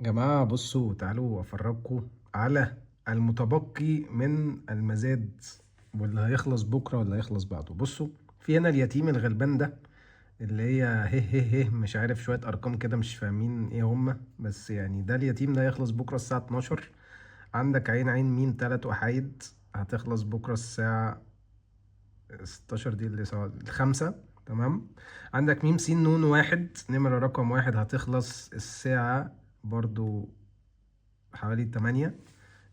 جماعة بصوا تعالوا أفرجكم على المتبقي من المزاد، واللي هيخلص بكرة واللي هيخلص بعده. بصوا، في هنا اليتيم الغلبان ده اللي هي هه مش عارف شوية أرقام كده مش فاهمين ايه هما، بس يعني ده اليتيم ده هيخلص بكرة الساعة 12. عندك عين عين مين 3 وحايد هتخلص بكرة الساعة 16، دي اللي سوا الخمسة. تمام. عندك ميم سين نون واحد نمرة رقم واحد هتخلص الساعة برضو حوالي 8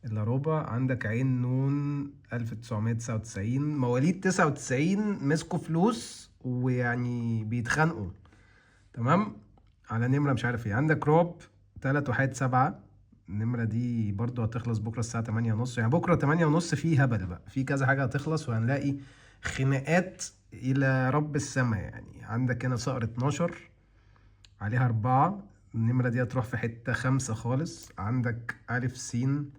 إلا ربع. عندك عين نون 1999 مواليد 99 مسكوا فلوس ويعني بيتخانقوا. تمام. على نمرة مش عارف ايه. عندك رعب 3 1 7 النمرة دي برضو هتخلص بكرة الساعة 8:30. يعني بكرة 8:30 في هبل بقى، في كذا حاجة هتخلص وهنلاقي خناقات إلى رب السماء. يعني عندك هنا صقر 12 عليها 4، النمرة دي هتروح في حتة 5 خالص. عندك ألف سين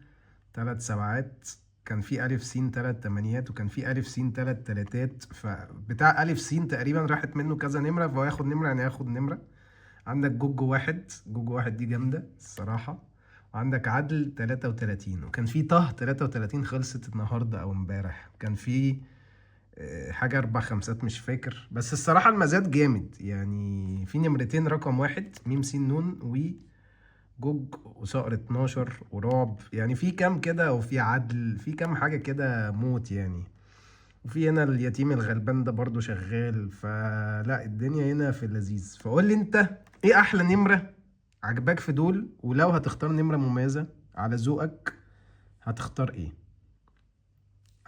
3 7، كان في ألف سين 3 8، وكان في ألف سين 3 3، فبتاع ألف سين تقريبا راحت منه كذا نمرة، فهو ياخد نمرة يعني ياخد نمرة. عندك جوجو واحد، جوجو واحد دي جامدة الصراحة. وعندك عدل 33، وكان في طه 33 خلصت النهاردة أو امبارح. كان في حاجة 4 5 مش فاكر، بس الصراحة المزاد جامد. يعني في نمرتين رقم واحد ميم سين نون وجوج وصقر 12 ورعب، يعني في كام كده، وفي عدل في كام حاجة كده موت يعني. وفي هنا اليتيم الغلبان ده برضو شغال، فلا الدنيا هنا في اللذيذ. فقول لي انت ايه احلى نمرة عجباك في دول، ولو هتختار نمرة مميزة على ذوقك هتختار ايه؟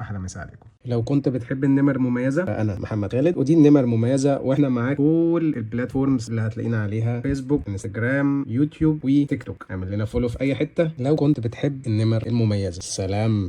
احلى مسا عليكم. لو كنت بتحب النمر مميزه فانا محمد خالد، ودي النمر مميزه، واحنا معاك كل البلاتفورمز اللي هتلاقينا عليها: فيسبوك، انستجرام، يوتيوب، وتيك توك. اعمل لنا فولو في اي حته لو كنت بتحب النمر المميزه. سلام.